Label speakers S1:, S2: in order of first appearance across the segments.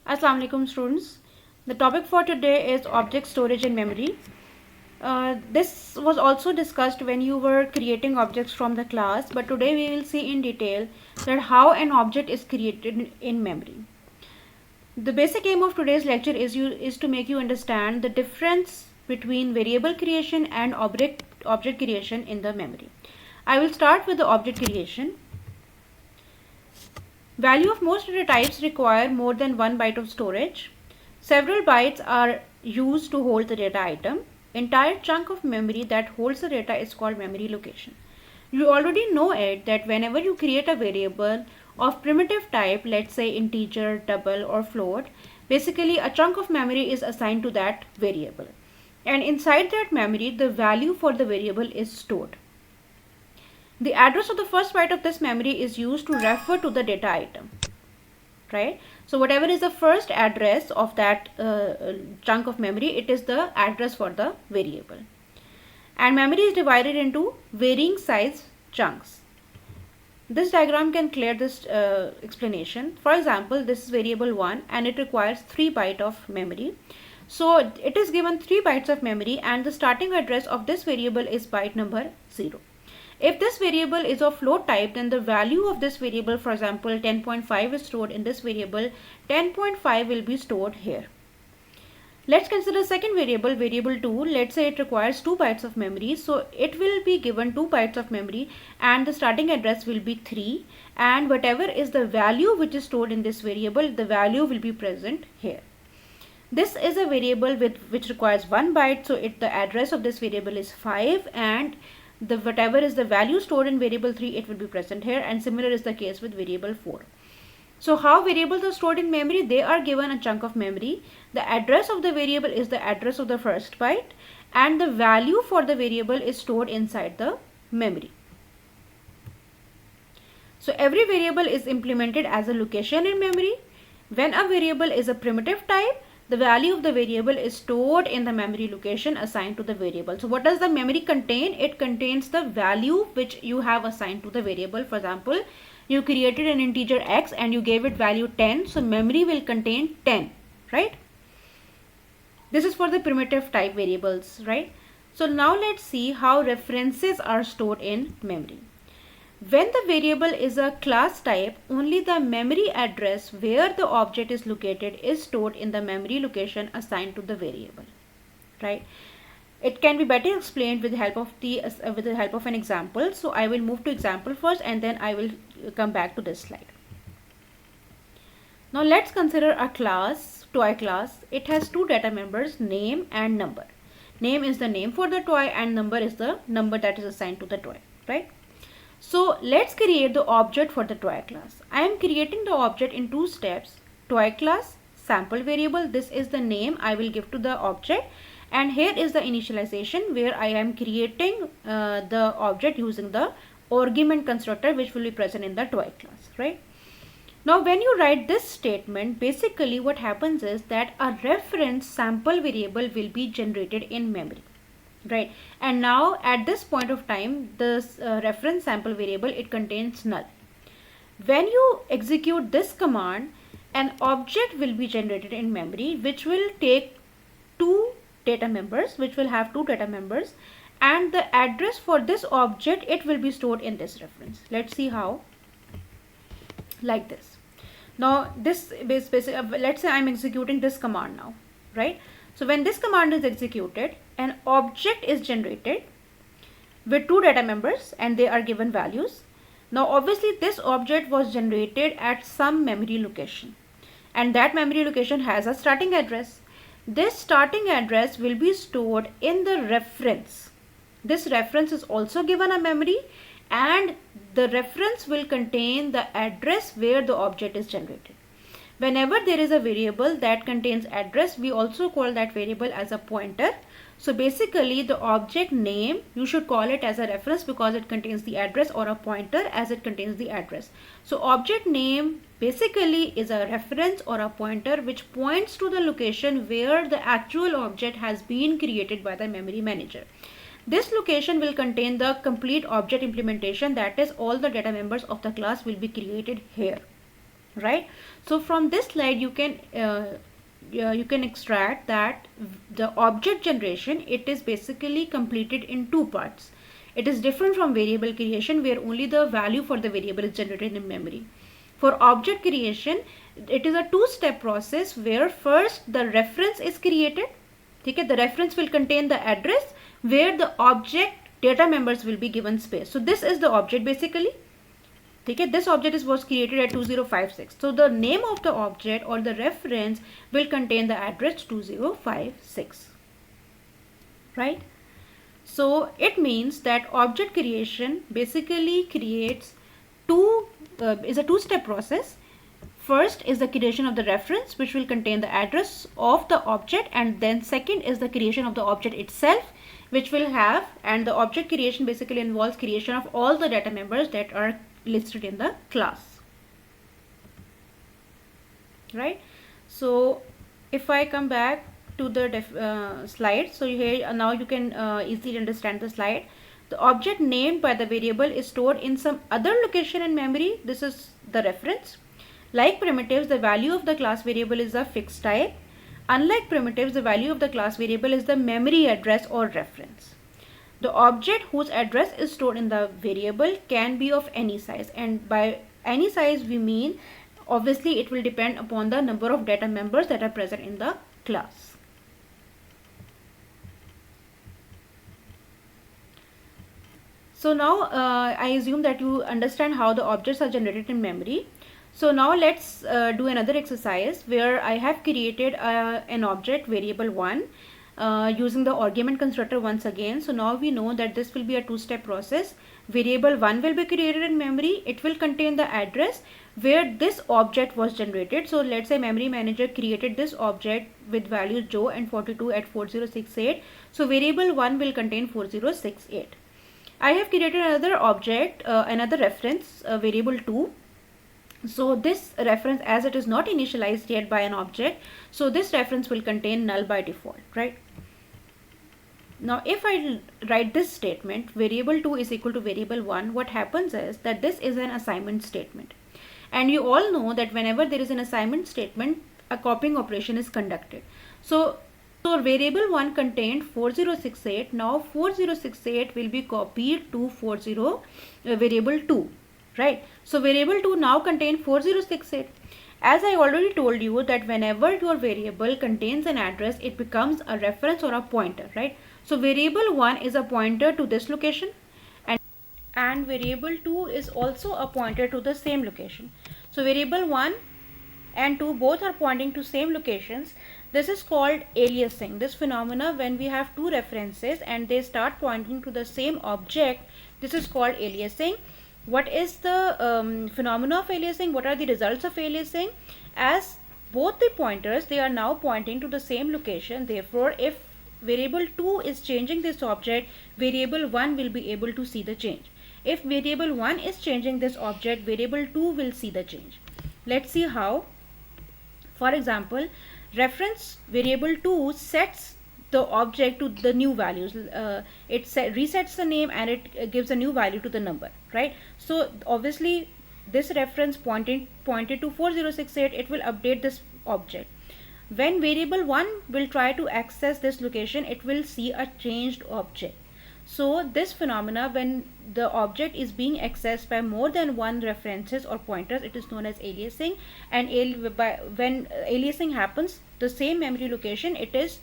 S1: Assalamu alaikum students. The topic for today is object storage in memory. This was also discussed when you were creating objects from the class, but today we will see in detail that how an object is created in memory. The basic aim of today's lecture is to make you understand the difference between variable creation and object creation in the memory. I will start with the object creation. Value of most data types require more than 1 byte of storage. Several bytes are used to hold the data item. Entire chunk of memory that holds the data is called memory location. You already know it that whenever you create a variable of primitive type, let's say integer, double or float, basically a chunk of memory is assigned to that variable. And inside that memory, the value for the variable is stored. The address of the first byte of this memory is used to refer to the data item, right? So whatever is the first address of that chunk of memory, it is the address for the variable. And memory is divided into varying size chunks. This diagram can clear this explanation. For example, this is variable 1 and it requires 3 bytes of memory. So it is given 3 bytes of memory and the starting address of this variable is byte number 0. If this variable is of float type, then the value of this variable, for example 10.5 is stored in this variable, 10.5 will be stored here. Let's consider second variable, variable 2. Let's say it requires 2 bytes of memory. So it will be given 2 bytes of memory and the starting address will be 3. And whatever is the value which is stored in this variable, the value will be present here. This is a variable which requires 1 byte. So the address of this variable is 5 and whatever is the value stored in variable 3, it will be present here, and similar is the case with variable 4. So how variables are stored in memory? They are given a chunk of memory. The address of the variable is the address of the first byte and the value for the variable is stored inside the memory. So every variable is implemented as a location in memory. When a variable is a primitive type, the value of the variable is stored in the memory location assigned to the variable. So what does the memory contain? It contains the value which you have assigned to the variable. For example, you created an integer x and you gave it value 10. So memory will contain 10, right? This is for the primitive type variables, right? So now let's see how references are stored in memory. When the variable is a class type, only the memory address where the object is located is stored in the memory location assigned to the variable, right? It can be better explained with the help of an example. So I will move to example first and then I will come back to this slide. Now let's consider a class, toy class. It has two data members, name and number. Name is the name for the toy and number is the number that is assigned to the toy, right? So let's create the object for the toy class. I am creating the object in 2 steps. Toy class, sample variable. This is the name I will give to the object. And here is the initialization where I am creating the object using the argument constructor which will be present in the toy class, right? Now when you write this statement, basically what happens is that a reference sample variable will be generated in memory. Right, and now at this point of time, this reference sample variable, it contains null. When you execute this command, an object will be generated in memory which will take two data members, and the address for this object, it will be stored in this reference. Let's see how. Like this. Now this is basically, let's say I'm executing this command now, right? So when this command is executed, an object is generated with two data members and they are given values. Now obviously this object was generated at some memory location and that memory location has a starting address. This starting address will be stored in the reference. This reference is also given a memory and the reference will contain the address where the object is generated. Whenever there is a variable that contains address, we also call that variable as a pointer. So basically the object name, you should call it as a reference because it contains the address, or a pointer as it contains the address. So object name basically is a reference or a pointer which points to the location where the actual object has been created by the memory manager. This location will contain the complete object implementation, that is all the data members of the class will be created here. right? So from this slide you can extract that the object generation, it is basically completed in two parts. It is different from variable creation, where only the value for the variable is generated in memory. For object creation, it is a two-step process where first the reference is created. Okay, the reference will contain the address where the object data members will be given space. So this is the object basically. Okay, this object was created at 2056. So the name of the object or the reference will contain the address 2056. Right? So it means that object creation basically creates is a two-step process. First is the creation of the reference, which will contain the address of the object, and then second is the creation of the object itself, which will have, and the object creation basically involves creation of all the data members that are listed in the class. Right? So if I come back to the slide, so here now you can easily understand the slide. The object named by the variable is stored in some other location in memory. This is the reference. Like primitives, the value of the class variable is a fixed type. Unlike primitives, the value of the class variable is the memory address or reference. The object whose address is stored in the variable can be of any size, and by any size we mean obviously it will depend upon the number of data members that are present in the class. So now I assume that you understand how the objects are generated in memory. So now let's do another exercise where I have created an object variable 1 using the argument constructor once again. So now we know that this will be a two-step process. Variable 1 will be created in memory. It will contain the address where this object was generated. So let's say memory manager created this object with values Joe and 42 at 4068. So variable 1 will contain 4068. I have created another object, another reference, variable 2. So this reference, as it is not initialized yet by an object, so this reference will contain null by default, right? Now if I write this statement, variable 2 is equal to variable 1, what happens is that this is an assignment statement. And you all know that whenever there is an assignment statement, a copying operation is conducted. So variable 1 contained 4068. Now 4068 will be copied to variable 2. Right? So variable 2 now contains 4068. As I already told you that whenever your variable contains an address, it becomes a reference or a pointer, right? So variable 1 is a pointer to this location, and variable 2 is also a pointer to the same location. So variable 1 and 2 both are pointing to same locations. This is called aliasing. This phenomena, when we have two references and they start pointing to the same object, this is called aliasing. What is the phenomena of aliasing? What are the results of aliasing? As both the pointers, they are now pointing to the same location. Therefore, if variable 2 is changing this object, variable 1 will be able to see the change. If variable 1 is changing this object, variable 2 will see the change. Let's see how. For example, reference variable 2 sets the object to the new values. It resets the name and it gives a new value to the number, right? So obviously this reference pointed to 4068, it will update this object. When variable 1 will try to access this location, it will see a changed object. So this phenomena, when the object is being accessed by more than one references or pointers, it is known as aliasing. And when aliasing happens, the same memory location, it is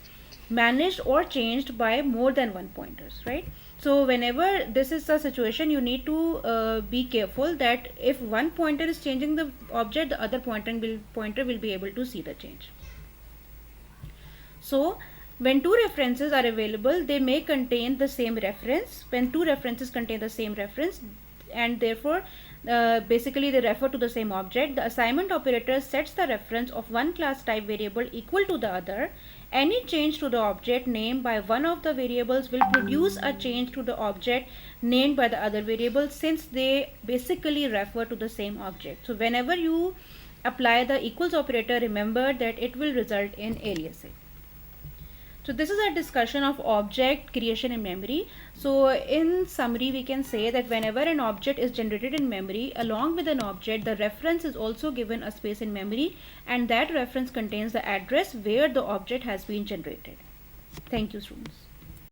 S1: managed or changed by more than one pointers, right? So whenever this is the situation, you need to be careful that if one pointer is changing the object, the other pointer will be able to see the change. So when two references are available, they may contain the same reference. When two references contain the same reference, and therefore basically they refer to the same object, the assignment operator sets the reference of one class type variable equal to the other. Any change to the object named by one of the variables will produce a change to the object named by the other variable, since they basically refer to the same object. So whenever you apply the equals operator, remember that it will result in aliasing. So this is a discussion of object creation in memory. So in summary, we can say that whenever an object is generated in memory, along with an object, the reference is also given a space in memory, and that reference contains the address where the object has been generated. Thank you, students.